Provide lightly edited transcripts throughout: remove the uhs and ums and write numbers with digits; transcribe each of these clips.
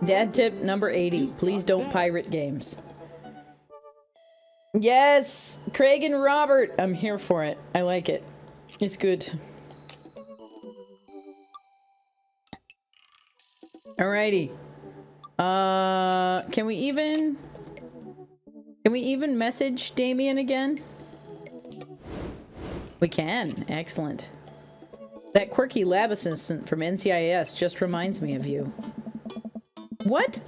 Dad tip number 80. Please don't pirate games. Yes! Craig and Robert! I'm here for it. I like it. It's good. Alrighty. Can we even message Damien again? We can. Excellent. That quirky lab assistant from NCIS just reminds me of you. What?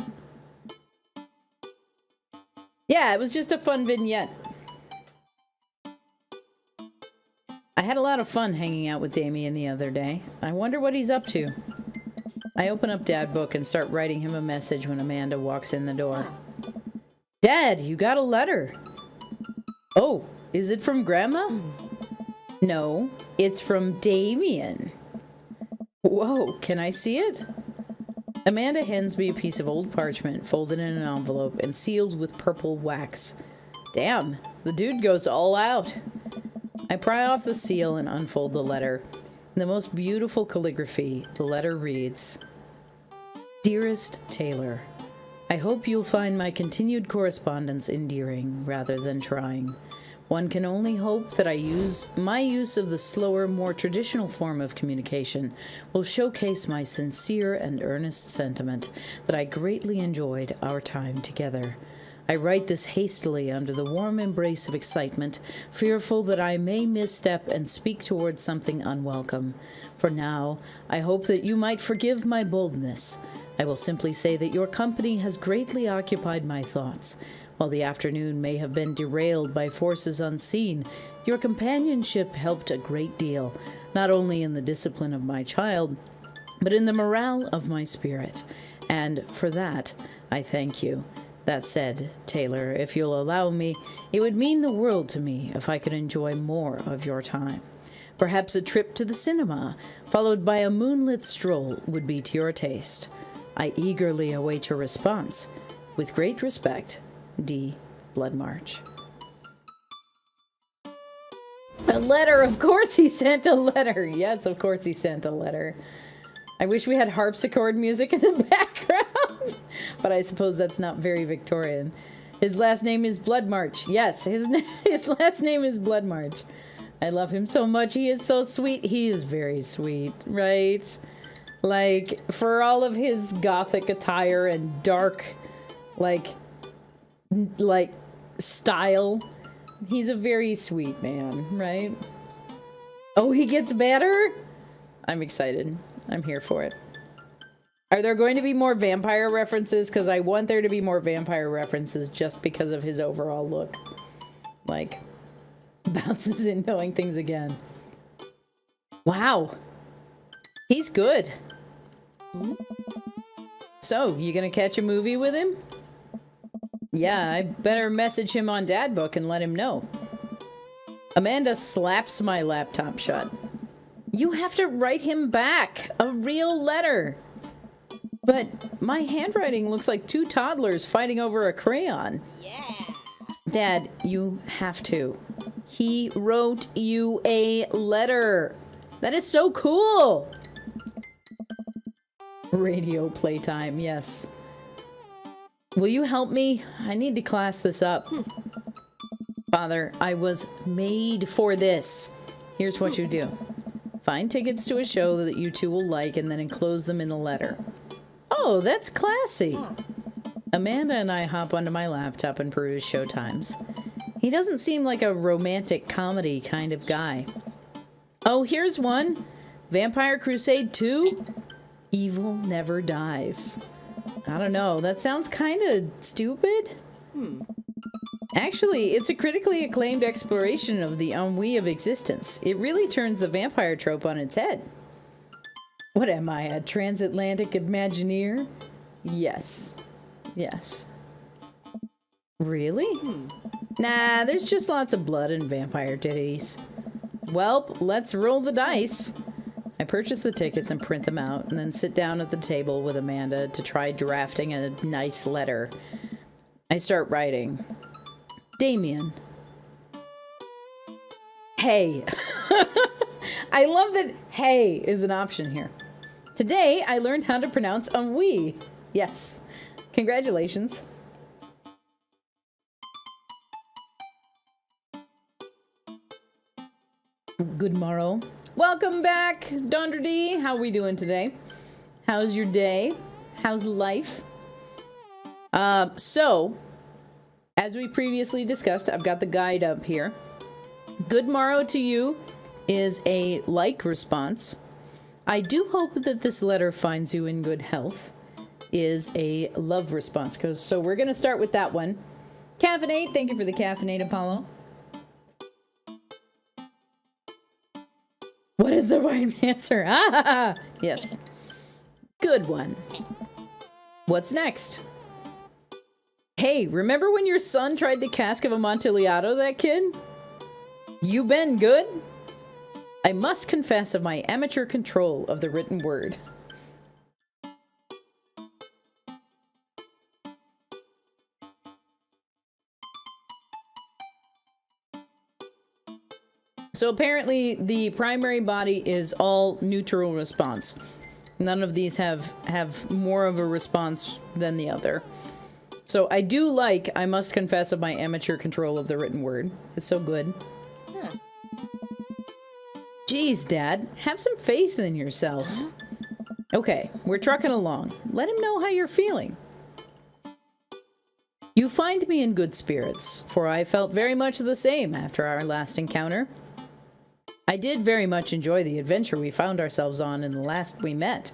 Yeah, it was just a fun vignette. I had a lot of fun hanging out with Damien the other day. I wonder what he's up to. I open up Dad book and start writing him a message when Amanda walks in the door. Dad, you got a letter. Oh, is it from Grandma? No, it's from Damien. Whoa, can I see it? Amanda hands me a piece of old parchment folded in an envelope and sealed with purple wax. Damn, the dude goes all out. I pry off the seal and unfold the letter. In the most beautiful calligraphy, the letter reads, Dearest Taylor, I hope you'll find my continued correspondence endearing rather than trying. One can only hope that my use of the slower, more traditional form of communication will showcase my sincere and earnest sentiment that I greatly enjoyed our time together. I write this hastily under the warm embrace of excitement, fearful that I may misstep and speak towards something unwelcome. For now, I hope that you might forgive my boldness. I will simply say that your company has greatly occupied my thoughts. While the afternoon may have been derailed by forces unseen, your companionship helped a great deal, not only in the discipline of my child, but in the morale of my spirit. And for that, I thank you. That said, Taylor, if you'll allow me, it would mean the world to me if I could enjoy more of your time. Perhaps a trip to the cinema, followed by a moonlit stroll, would be to your taste. I eagerly await your response. With great respect, D. Bloodmarch. A letter! Of course he sent a letter! Yes, of course he sent a letter. I wish we had harpsichord music in the background. But I suppose that's not very Victorian. His last name is Bloodmarch. Yes, his last name is Bloodmarch. I love him so much. He is so sweet. He is very sweet, right? Like, for all of his gothic attire and dark, like style, he's a very sweet man, right? Oh, he gets better? I'm excited. I'm here for it. Are there going to be more vampire references? Because I want there to be more vampire references just because of his overall look. Like, bounces in knowing things again. Wow. He's good. So, you gonna catch a movie with him? Yeah, I better message him on Dadbook and let him know. Amanda slaps my laptop shut. You have to write him back a real letter. But my handwriting looks like two toddlers fighting over a crayon. Yeah. Dad, you have to. He wrote you a letter. That is so cool. Radio playtime, yes. Will you help me? I need to class this up. Father, I was made for this. Here's what you do. Find tickets to a show that you two will like and then enclose them in a letter. Oh, that's classy. Amanda and I hop onto my laptop and peruse showtimes. He doesn't seem like a romantic comedy kind of guy. Oh, here's one. Vampire Crusade 2? Evil Never Dies. I don't know. That sounds kind of stupid. Actually, it's a critically acclaimed exploration of the ennui of existence. It really turns the vampire trope on its head. What am I, a transatlantic Imagineer? Yes. Yes. Really? Nah, there's just lots of blood and vampire titties. Welp, let's roll the dice. I purchase the tickets and print them out, and then sit down at the table with Amanda to try drafting a nice letter. I start writing. Damien. Hey. I love that hey is an option here. Today, I learned how to pronounce ennui. Yes. Congratulations. Good morrow. Welcome back, Dondra D. How we doing today? How's your day? How's life? So, as we previously discussed, I've got the guide up here. Good morrow to you is a like response. I do hope that this letter finds you in good health is a love response. So we're going to start with that one. Caffeinate, thank you for the caffeinate, Apollo. What is the right answer? Ah, yes. Good one. What's next? Hey, remember when your son tried to cask of Amontillado that kid? You been good? I must confess of my amateur control of the written word. So apparently the primary body is all neutral response. None of these have more of a response than the other. So I do like, I must confess of my amateur control of the written word. It's so good. Yeah. Jeez, Dad, have some faith in yourself. Okay, we're trucking along. Let him know how you're feeling. You find me in good spirits, for I felt very much the same after our last encounter. I did very much enjoy the adventure we found ourselves on in the last we met.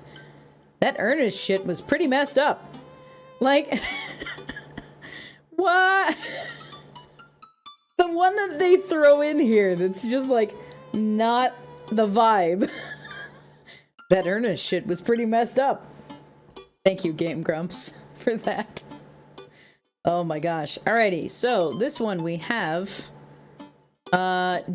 That Ernest shit was pretty messed up. Like, what? The one that they throw in here that's just like, not the vibe. That Ernest shit was pretty messed up. Thank you, Game Grumps, for that. Oh my gosh. Alrighty, so this one we have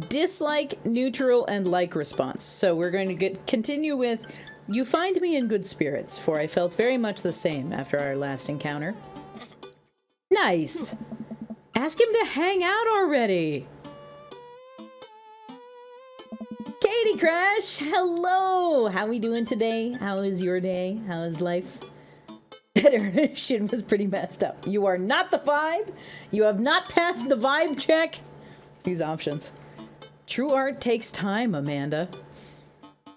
dislike, neutral, and like response. So we're going to continue with, you find me in good spirits, for I felt very much the same after our last encounter. Nice. Ask him to hang out already. Katie Crash, hello. How we doing today? How is your day? How is life? That shit was pretty messed up. You are not the vibe. You have not passed the vibe check. These options. True art takes time, Amanda.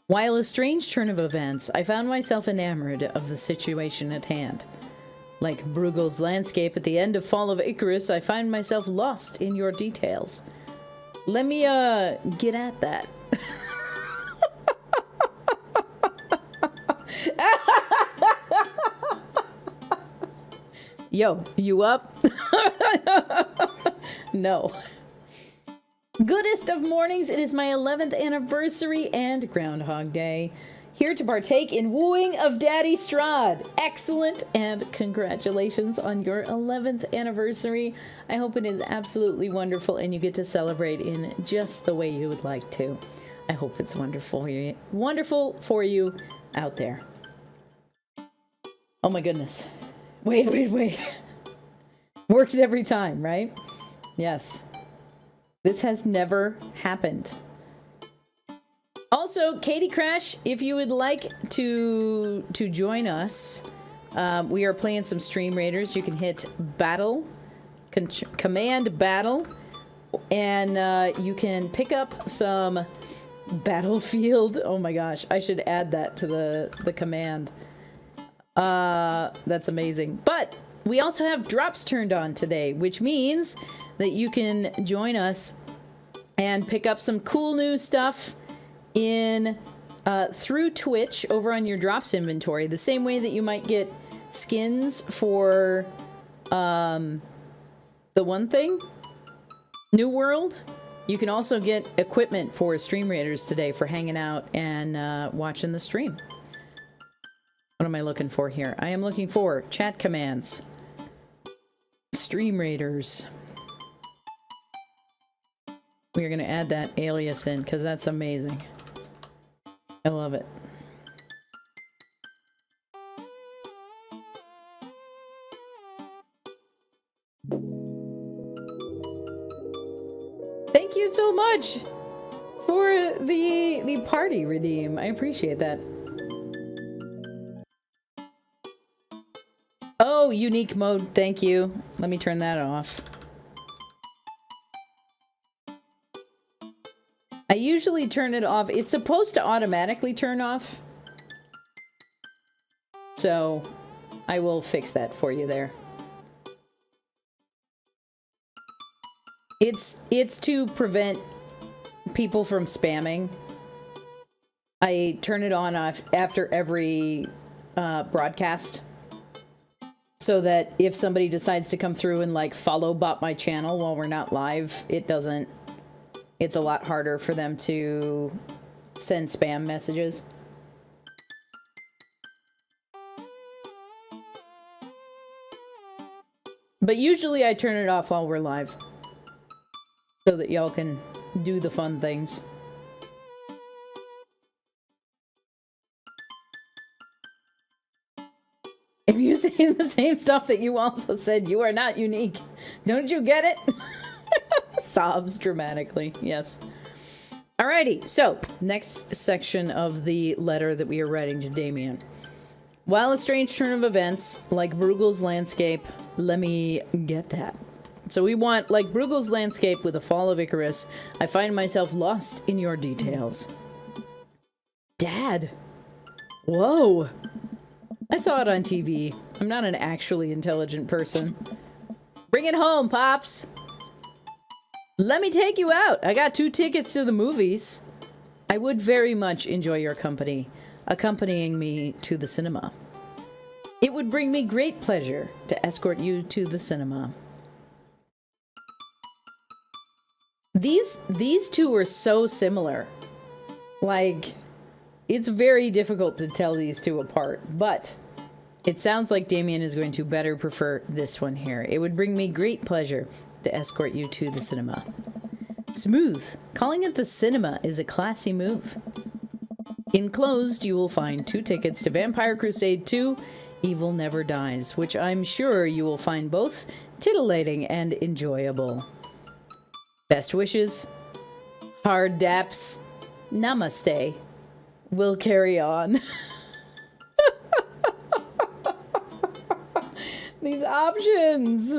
While a strange turn of events, I found myself enamored of the situation at hand. Like Bruegel's landscape at the end of Fall of Icarus, I find myself lost in your details. Let me, get at that. Yo, you up? No. Goodest of mornings, it is my 11th anniversary and Groundhog Day. Here to partake in wooing of Daddy Strahd. Excellent, and congratulations on your 11th anniversary. I hope it is absolutely wonderful and you get to celebrate in just the way you would like to. I hope it's wonderful for you out there. Oh my goodness. Wait. Works every time, right? Yes. This has never happened. Also, Katie Crash, if you would like to join us, we are playing some Stream Raiders. You can hit battle, command battle, and you can pick up some battlefield. Oh my gosh, I should add that to the command. That's amazing. But we also have drops turned on today, which means that you can join us and pick up some cool new stuff in through Twitch over on your drops inventory, the same way that you might get skins for the one thing, New World. You can also get equipment for Stream Raiders today for hanging out and watching the stream. What am I looking for here? I am looking for chat commands. Stream Raiders. We are going to add that alias in because that's amazing. I love it. Thank you so much for the party redeem. I appreciate that. Oh, unique mode. Thank you. Let me turn that off. I usually turn it off. It's supposed to automatically turn off. So I will fix that for you there. It's to prevent people from spamming. I turn it on off after every broadcast, so that if somebody decides to come through and like follow bot my channel while we're not live, it doesn't. It's a lot harder for them to send spam messages. But usually I turn it off while we're live, so that y'all can do the fun things. If you say the same stuff that you also said, you are not unique. Don't you get it? Sobs dramatically, yes. Alrighty, so, next section of the letter that we are writing to Damien. While a strange turn of events, like Bruegel's landscape, let me get that. So we want, like Bruegel's landscape with the fall of Icarus, I find myself lost in your details. Dad! Whoa! I saw it on TV. I'm not an actually intelligent person. Bring it home, Pops! Let me take you out! I got 2 tickets to the movies. I would very much enjoy your company, accompanying me to the cinema. It would bring me great pleasure to escort you to the cinema. These two are so similar. Like, it's very difficult to tell these two apart, but it sounds like Damien is going to better prefer this one here. It would bring me great pleasure to escort you to the cinema. Smooth. Calling it the cinema is a classy move. Enclosed, you will find 2 tickets to Vampire Crusade 2, Evil Never Dies, which I'm sure you will find both titillating and enjoyable. Best wishes. Hard daps. Namaste. We'll carry on. These options.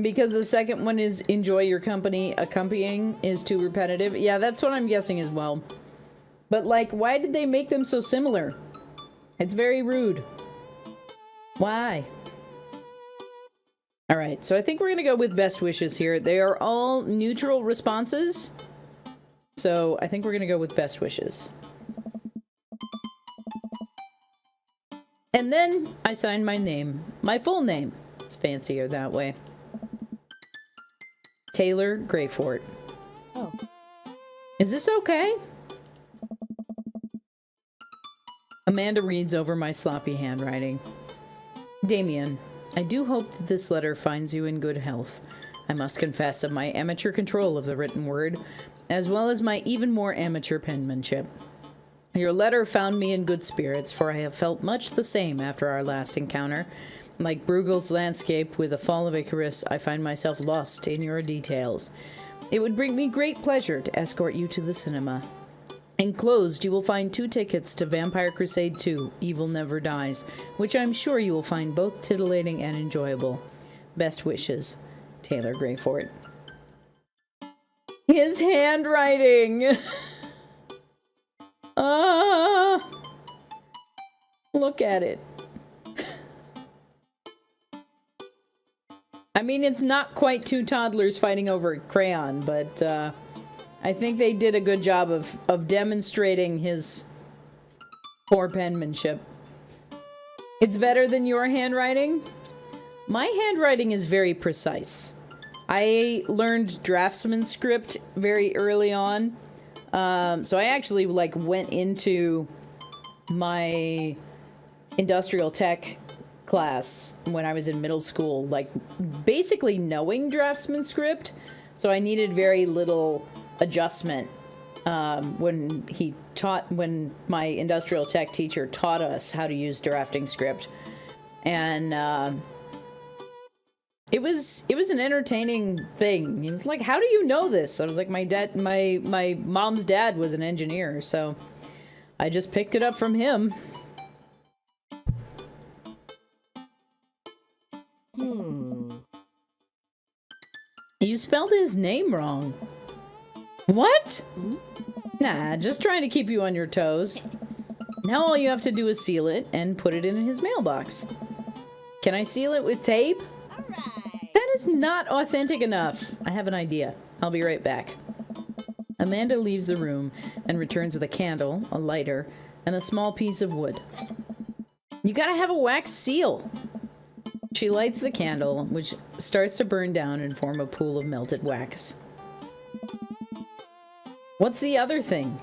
Because the second one is enjoy your company, accompanying is too repetitive. Yeah, that's what I'm guessing as well. But like, why did they make them so similar? It's very rude. Why? Alright, so I think we're gonna go with best wishes here. They are all neutral responses. So I think we're gonna go with best wishes. And then I sign my name. My full name. It's fancier that way. Taylor Greyfort. Oh. Is this okay? Amanda reads over my sloppy handwriting. Damien, I do hope that this letter finds you in good health. I must confess of my amateur control of the written word, as well as my even more amateur penmanship. Your letter found me in good spirits, for I have felt much the same after our last encounter. Like Bruegel's landscape with the fall of Icarus, I find myself lost in your details. It would bring me great pleasure to escort you to the cinema. Enclosed, you will find 2 tickets to Vampire Crusade 2, Evil Never Dies, which I'm sure you will find both titillating and enjoyable. Best wishes, Taylor Greyfort. His handwriting! Look at it. I mean, it's not quite 2 toddlers fighting over a crayon, but, I think they did a good job of demonstrating his poor penmanship. It's better than your handwriting? My handwriting is very precise. I learned draftsman script very early on. So I actually, like, went into my industrial tech class when I was in middle school, like, basically knowing draftsman script. So I needed very little adjustment when my industrial tech teacher taught us how to use drafting script. And It was an entertaining thing. He was like, "How do you know this?" I was like, my mom's dad was an engineer, so I just picked it up from him. You spelled his name wrong. What? Nah, just trying to keep you on your toes. Now all you have to do is seal it and put it in his mailbox. Can I seal it with tape? That is not authentic enough. I have an idea. I'll be right back. Amanda leaves the room and returns with a candle, a lighter, and a small piece of wood. You gotta have a wax seal. She lights the candle, which starts to burn down and form a pool of melted wax. What's the other thing?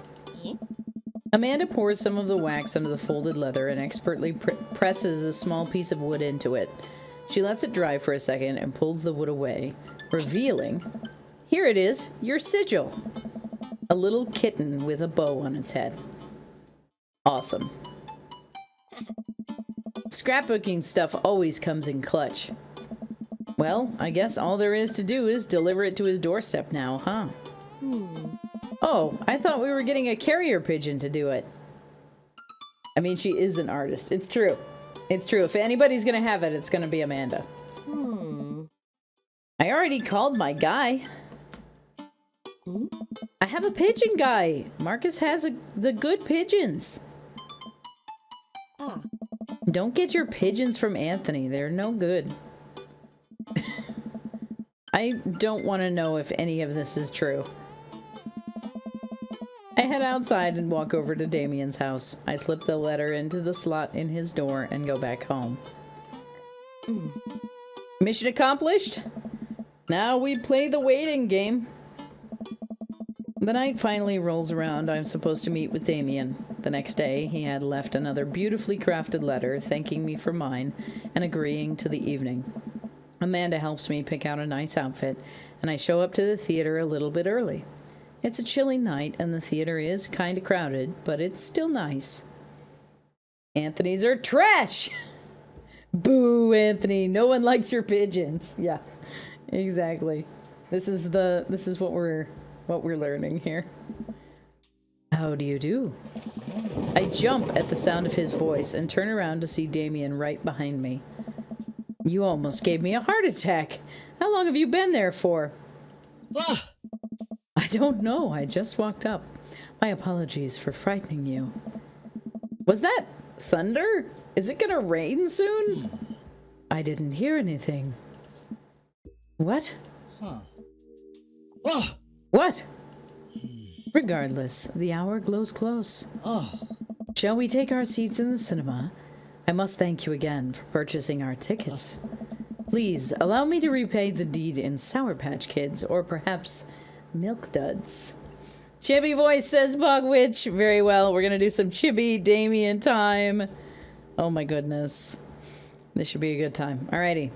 Amanda pours some of the wax under the folded leather and expertly presses a small piece of wood into it. She lets it dry for a second and pulls the wood away, revealing, here it is, your sigil. A little kitten with a bow on its head. Awesome. Scrapbooking stuff always comes in clutch. Well, I guess all there is to do is deliver it to his doorstep now, huh? Oh, I thought we were getting a carrier pigeon to do it. I mean, she is an artist. It's true. It's true. If anybody's gonna have it, it's gonna be Amanda. I already called my guy. I have a pigeon guy. Marcus has the good pigeons. Don't get your pigeons from Anthony. They're no good. I don't want to know if any of this is true. I head outside and walk over to Damien's house. I slip the letter into the slot in his door and go back home. Mission accomplished? Now we play the waiting game. The night finally rolls around. I'm supposed to meet with Damien. The next day, he had left another beautifully crafted letter thanking me for mine and agreeing to the evening. Amanda helps me pick out a nice outfit, and I show up to the theater a little bit early. It's a chilly night, and the theater is kind of crowded, but it's still nice. Anthony's are trash! Boo, Anthony. No one likes your pigeons. Yeah, exactly. This is what we're learning here. How do you do? I jump at the sound of his voice and turn around to see Damien right behind me. You almost gave me a heart attack. How long have you been there for? I don't know. I just walked up. My apologies for frightening you. Was that thunder? Is it gonna rain soon? I didn't hear anything. What? What? Regardless, the hour glows close. Shall we take our seats in the cinema? I must thank you again for purchasing our tickets. Please, allow me to repay the deed in Sour Patch Kids, or perhaps Milk Duds. Chibi voice, says Bogwitch. Very well, we're gonna do some Chibi Damien time. Oh my goodness. This should be a good time. Alrighty.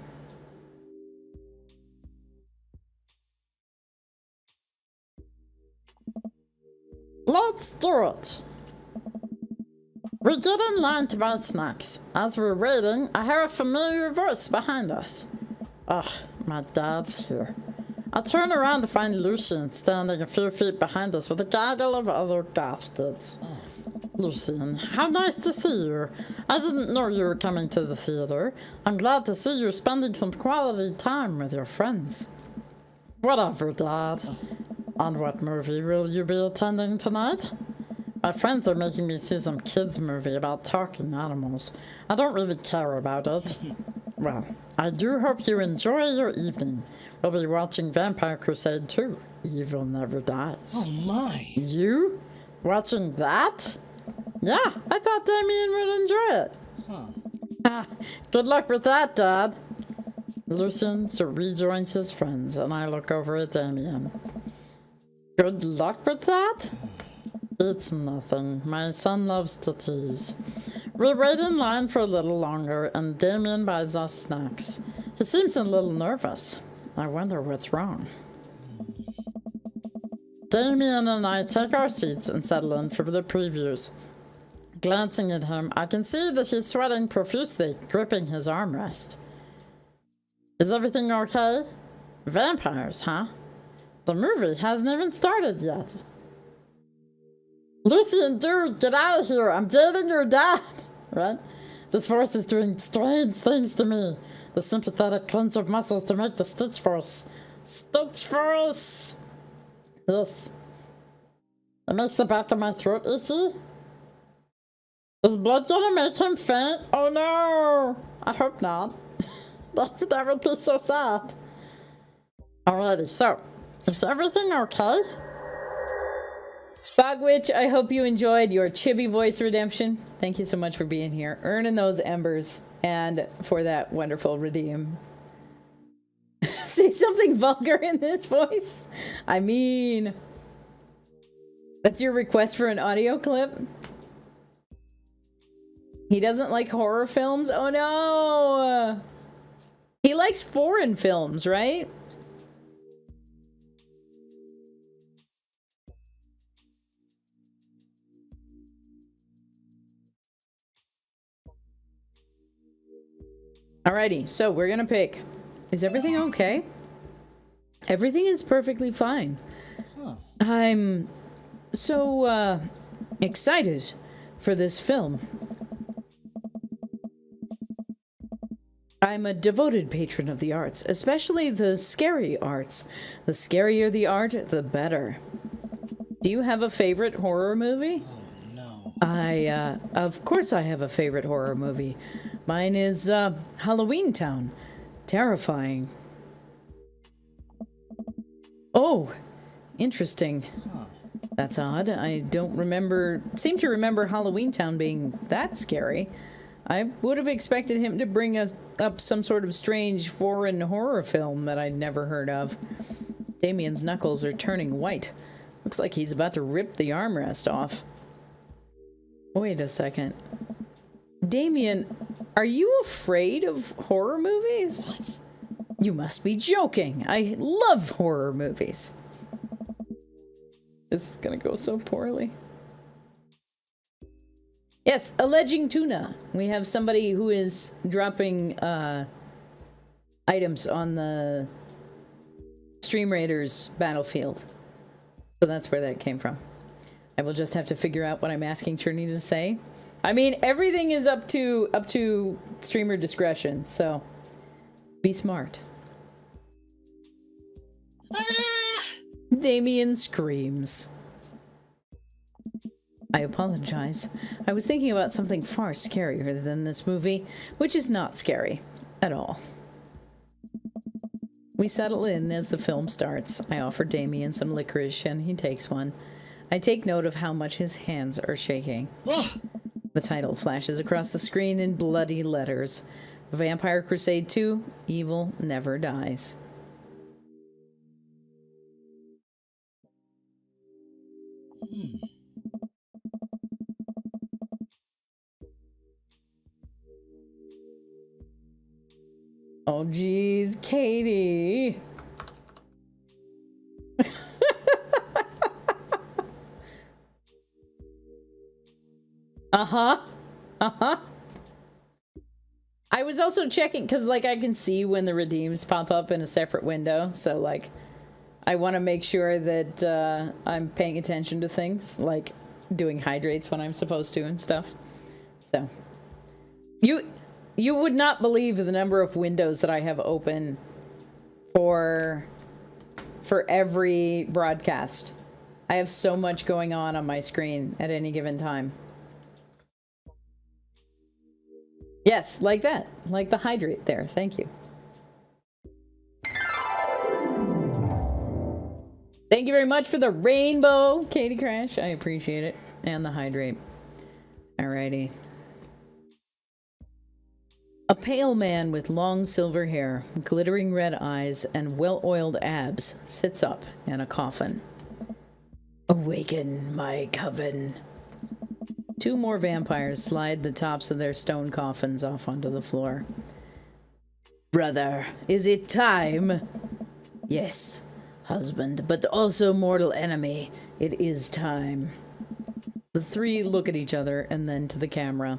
Let's do it. We get in line to buy snacks. As we're waiting, I hear a familiar voice behind us. Ugh, my dad's here. I turn around to find Lucien standing a few feet behind us with a gaggle of other goth kids. Lucien, how nice to see you. I didn't know you were coming to the theater. I'm glad to see you spending some quality time with your friends. Whatever, Dad. And what movie will you be attending tonight? My friends are making me see some kids' movie about talking animals. I don't really care about it. Well, I do hope you enjoy your evening. We'll be watching Vampire Crusade 2. Evil Never Dies. Oh my! You? Watching that? Yeah, I thought Damien would enjoy it. Good luck with that, Dad. Lucien rejoins his friends, and I look over at Damien. Good luck with that? It's nothing. My son loves to tease. We wait in line for a little longer, and Damien buys us snacks. He seems a little nervous. I wonder what's wrong. Damien and I take our seats and settle in for the previews. Glancing at him, I can see that he's sweating profusely, gripping his armrest. Is everything okay? Vampires, huh? The movie hasn't even started yet. Lucian, dude, get out of here. I'm dating your dad. Right? This force is doing strange things to me. The sympathetic clench of muscles to make the Stitch Force. Stitch Force! Yes. It makes the back of my throat itchy. Is blood gonna make him faint? Oh no! I hope not. that would be so sad. Alrighty, so, is everything okay? Fogwitch, I hope you enjoyed your chibi voice redemption. Thank you so much for being here, earning those embers, and for that wonderful redeem. Say something vulgar in this voice? I mean... That's your request for an audio clip? He doesn't like horror films? Oh no! He likes foreign films, right? Alrighty, so we're gonna pick. Is everything okay? Everything is perfectly fine. Huh. I'm so, excited for this film. I'm a devoted patron of the arts, especially the scary arts. The scarier the art, the better. Do you have a favorite horror movie? Oh, no. Of course I have a favorite horror movie. Mine is, Halloween Town. Terrifying. Oh, interesting. Huh. That's odd. I don't seem to remember Halloween Town being that scary. I would have expected him to bring us up some sort of strange foreign horror film that I'd never heard of. Damien's knuckles are turning white. Looks like he's about to rip the armrest off. Wait a second. Damien, are you afraid of horror movies? What? You must be joking. I love horror movies. This is gonna go so poorly. Yes, alleging tuna. We have somebody who is dropping items on the Stream Raiders battlefield. So that's where that came from. I will just have to figure out what I'm asking Trini to say. I mean, everything is up to streamer discretion, so be smart. Damien screams. I apologize. I was thinking about something far scarier than this movie, which is not scary at all. We settle in as the film starts. I offer Damien some licorice and he takes one. I take note of how much his hands are shaking. The title flashes across the screen in bloody letters. Vampire Crusade 2, Evil Never Dies. Oh, geez, Katie. Uh-huh. Uh-huh. I was also checking, because, like, I can see when the redeems pop up in a separate window, so, like, I want to make sure that I'm paying attention to things, like doing hydrates when I'm supposed to and stuff. So, you would not believe the number of windows that I have open for every broadcast. I have so much going on my screen at any given time. Yes, like that. Like the hydrate there. Thank you. Thank you very much for the rainbow, Katie Crash. I appreciate it. And the hydrate. Alrighty. A pale man with long silver hair, glittering red eyes, and well-oiled abs sits up in a coffin. Awaken, my coven. Two more vampires slide the tops of their stone coffins off onto the floor. Brother, is it time? Yes, husband, but also mortal enemy. It is time. The three look at each other and then to the camera.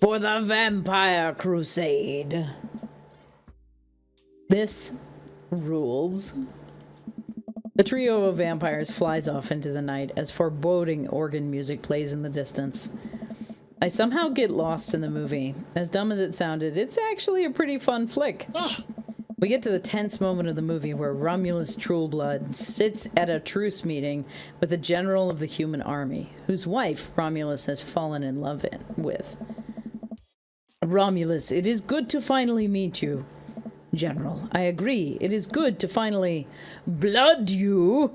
For the Vampire Crusade. This rules. The trio of vampires flies off into the night as foreboding organ music plays in the distance. I somehow get lost in the movie. As dumb as it sounded, it's actually a pretty fun flick. We get to the tense moment of the movie where Romulus Trueblood sits at a truce meeting with the general of the human army, whose wife Romulus has fallen in love with. Romulus, it is good to finally meet you. General, I agree. It is good to finally blood you.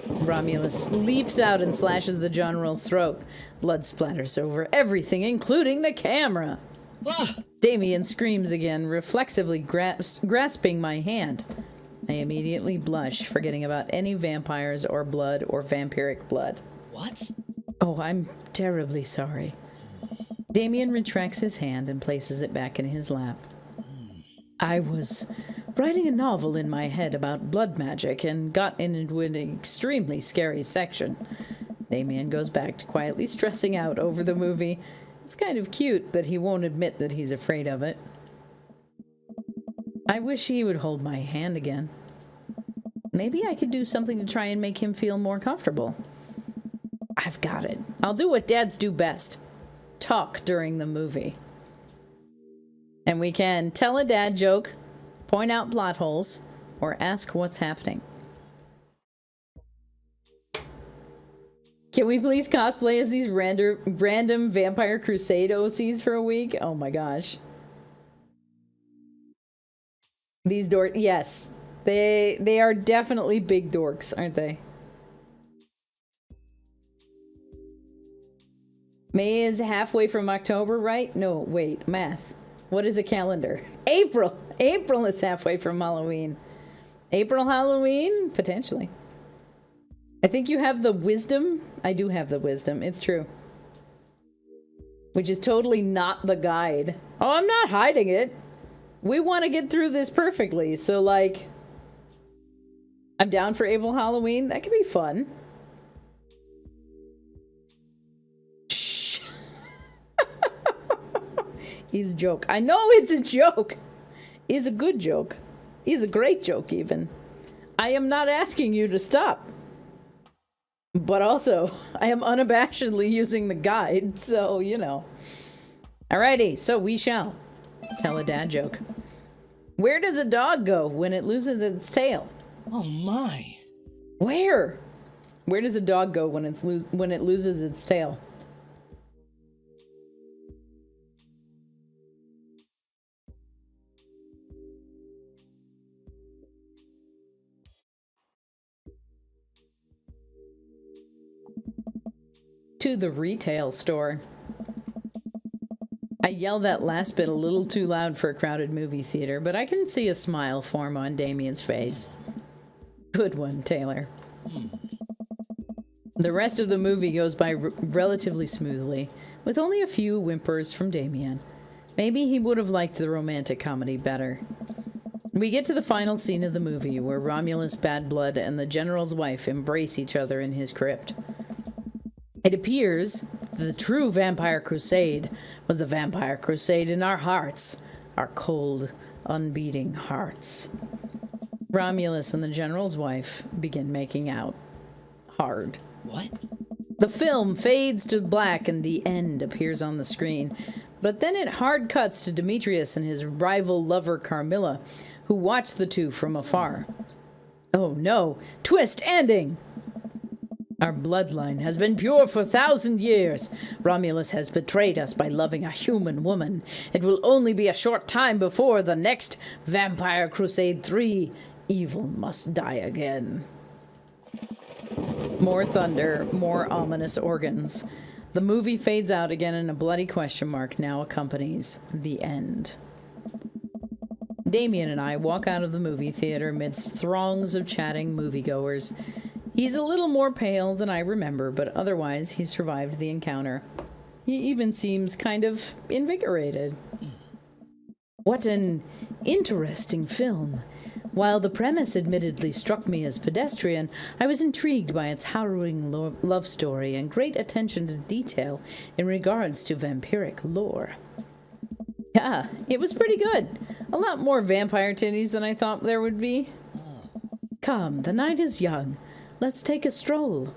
Romulus leaps out and slashes the general's throat. Blood splatters over everything, including the camera. Damien screams again, reflexively grasping my hand. I immediately blush, forgetting about any vampires or blood or vampiric blood. What? Oh, I'm terribly sorry. Damien retracts his hand and places it back in his lap. I was writing a novel in my head about blood magic and got into an extremely scary section. Damien goes back to quietly stressing out over the movie. It's kind of cute that he won't admit that he's afraid of it. I wish he would hold my hand again. Maybe I could do something to try and make him feel more comfortable. I've got it. I'll do what dads do best. Talk during the movie. And we can tell a dad joke, point out plot holes, or ask what's happening. Can we please cosplay as these random Vampire Crusade OCs for a week? Oh my gosh. These dorks, yes. They are definitely big dorks, aren't they? May is halfway from October, right? No, wait, math. What is a calendar? April! April is halfway from Halloween. April Halloween? Potentially. I think you have the wisdom. I do have the wisdom. It's true. Which is totally not the guide. Oh, I'm not hiding it. We want to get through this perfectly. So, like, I'm down for April Halloween. That could be fun. Shh. He's a joke. I know it's a joke. It's a good joke. It's a great joke, even. I am not asking you to stop. But also, I am unabashedly using the guide, so, you know. Alrighty, so we shall tell a dad joke. Where does a dog go when it loses its tail? Oh my. Where? Where does a dog go when it loses its tail? To the retail store. I yelled that last bit a little too loud for a crowded movie theater, but I can see a smile form on Damien's face. Good one, Taylor. The rest of the movie goes by relatively smoothly, with only a few whimpers from Damien. Maybe he would have liked the romantic comedy better. We get to the final scene of the movie, where Romulus Bad Blood and the General's wife embrace each other in his crypt. It appears the true Vampire Crusade was the Vampire Crusade in our hearts, our cold, unbeating hearts. Romulus and the General's wife begin making out. Hard. What? The film fades to black and the end appears on the screen, but then it hard cuts to Demetrius and his rival lover Carmilla, who watch the two from afar. Oh no! Twist ending! Our bloodline has been pure for 1,000 years. Romulus has betrayed us by loving a human woman. It will only be a short time before the next Vampire Crusade 3. Evil must die again. More thunder, more ominous organs. The movie fades out again and a bloody question mark now accompanies the end. Damien and I walk out of the movie theater amidst throngs of chatting moviegoers. He's a little more pale than I remember, but otherwise he survived the encounter. He even seems kind of invigorated. What an interesting film. While the premise admittedly struck me as pedestrian, I was intrigued by its harrowing love story and great attention to detail in regards to vampiric lore. Yeah, it was pretty good. A lot more vampire titties than I thought there would be. Come, the night is young. Let's take a stroll.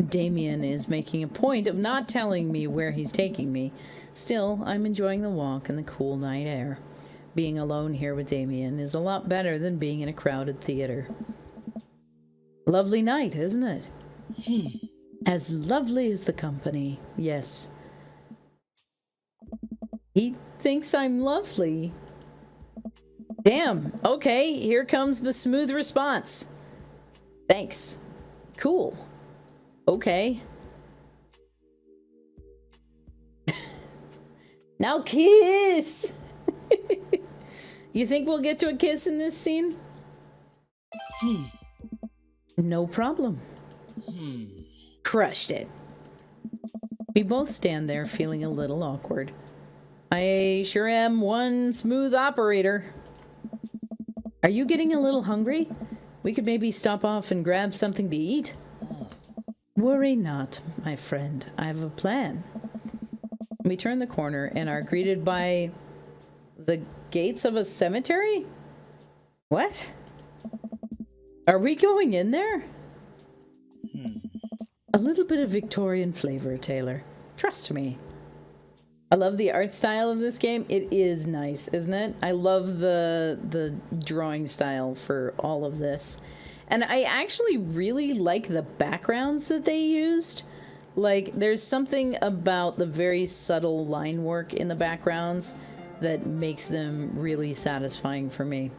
Damien is making a point of not telling me where he's taking me. Still, I'm enjoying the walk and the cool night air. Being alone here with Damien is a lot better than being in a crowded theater. Lovely night, isn't it? As lovely as the company, yes. He thinks I'm lovely. Damn, okay, here comes the smooth response. Thanks. Cool. Okay. Now kiss! You think we'll get to a kiss in this scene? No problem. Crushed it. We both stand there feeling a little awkward. I sure am one smooth operator. Are you getting a little hungry? We could maybe stop off and grab something to eat. Worry not, my friend. I have a plan. We turn the corner and are greeted by the gates of a cemetery? What? Are we going in there? A little bit of Victorian flavor, Taylor. Trust me. I love the art style of this game. It is nice, isn't it? I love the drawing style for all of this. And I actually really like the backgrounds that they used. Like, there's something about the very subtle line work in the backgrounds that makes them really satisfying for me.